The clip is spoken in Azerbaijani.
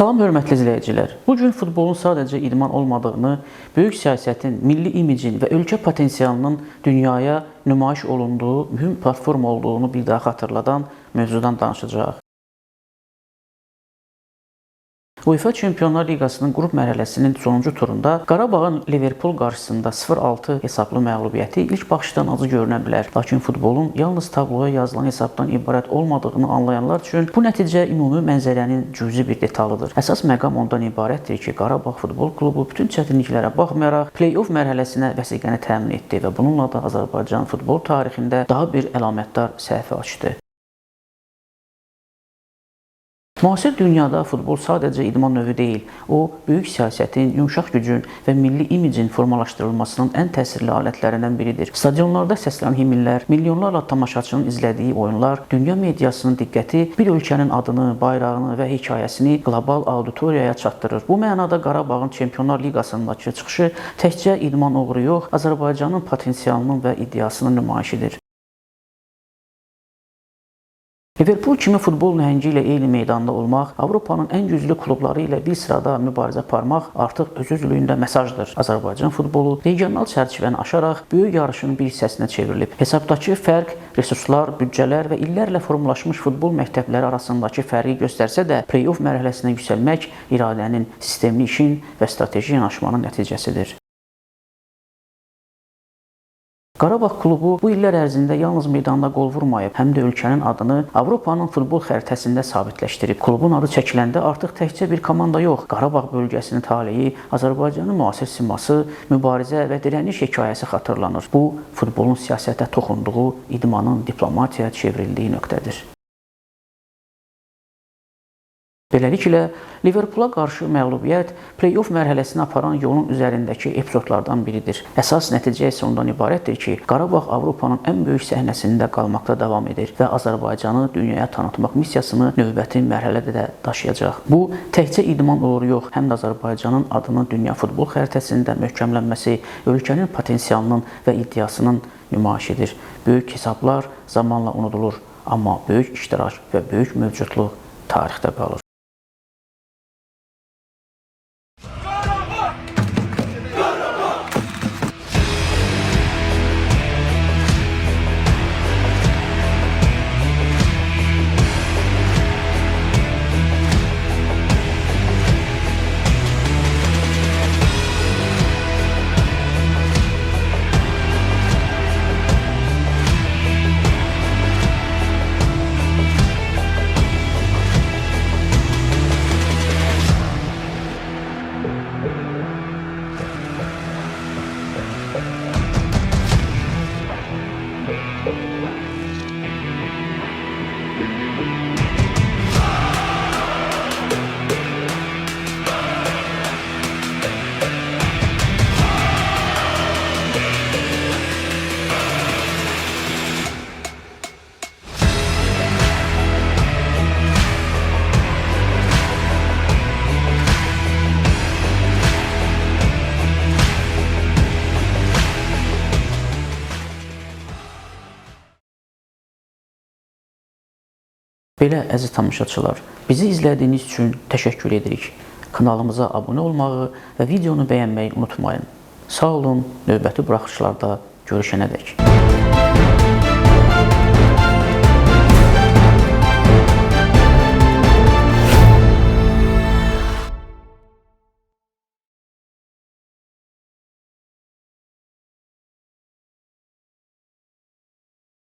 Salam hörmətli izləyicilər. Bu gün futbolun sadəcə idman olmadığını, böyük siyasətin, milli imicin və ölkə potensialının dünyaya nümayiş olunduğu mühüm platform olduğunu bir daha xatırladan mövzudan danışacağıq. UEFA Çempionlar Liqasının qrup mərhələsinin sonuncu turunda Qarabağın Liverpool qarşısında 0-6 hesablı məğlubiyyəti ilk baxışdan acı görünə bilər. Lakin futbolun yalnız tabloya yazılan hesabdan ibarət olmadığını anlayanlar üçün bu nəticə ümumi mənzərənin cüzi bir detalıdır. Əsas məqam ondan ibarətdir ki, Qarabağ Futbol Klubu bütün çətinliklərə baxmayaraq play-off mərhələsinə vəsiqəni təmin etdi və bununla da Azərbaycan futbol tarixində daha bir əlamətdar səhifə açdı. Müasir dünyada futbol sadəcə idman növü deyil, o, böyük siyasətin, yumşaq gücün və milli imicin formalaşdırılmasının ən təsirli alətlərindən biridir. Stadionlarda səslənən himnlər, milyonlarla tamaşaçının izlədiyi oyunlar, dünya mediasının diqqəti bir ölkənin adını, bayrağını və hekayəsini qlobal auditoriyaya çatdırır. Bu mənada Qarabağın Çempionlar Liqasındakı çıxışı təkcə idman uğuru yox, Azərbaycanın potensialının və iddiasının nümayişidir. Liverpool kimi futbol nəhəngi ilə eyni meydanda olmaq, Avropanın ən güclü klubları ilə bir sırada mübarizə aparmaq artıq öz-özlüyündə mesajdır. Azərbaycan futbolu regional çərçivəni aşaraq böyük yarışın bir hissəsinə çevrilib. Hesabdakı fərq, resurslar, büdcələr və illərlə formalaşmış futbol məktəbləri arasındakı fərqi göstərsə də, play-off mərhələsinə yüksəlmək iradənin, sistemli işin və strateji yanaşmanın nəticəsidir. Qarabağ klubu bu illər ərzində yalnız meydanda qol vurmayıb, həm də ölkənin adını Avropanın futbol xəritəsində sabitləşdirib. Klubun adı çəkiləndə artıq təkcə bir komanda yox, Qarabağ bölgəsinin taleyi, Azərbaycanın müasir siması, mübarizə və dirəniş hekayəsi xatırlanır. Bu, futbolun siyasətə toxunduğu, idmanın diplomatiyaya çevrildiyi nöqtədir. Beləliklə, Liverpoola qarşı məğlubiyyət play-off mərhələsinə aparan yolun üzərindəki epizodlardan biridir. Əsas nəticə isə ondan ibarətdir ki, Qarabağ Avropanın ən böyük səhnəsində qalmaqda davam edir və Azərbaycanı dünyaya tanıtmaq missiyasını növbəti mərhələdə də daşıyacaq. Bu, təkcə idman uğuru yox, həm də Azərbaycanın adının dünya futbol xəritəsində möhkəmlənməsi, ölkənin potensialının və iddiasının nümayişidir. Böyük hesablar zamanla unudulur, amma böyük iştirak və böyük mövcudluq tarixdə qalır. Belə, əziz tamaşaçılar, bizi izlədiyiniz üçün təşəkkür edirik. Kanalımıza abunə olmağı və videonu bəyənməyi unutmayın. Sağ olun, növbəti buraxışlarda görüşənədək.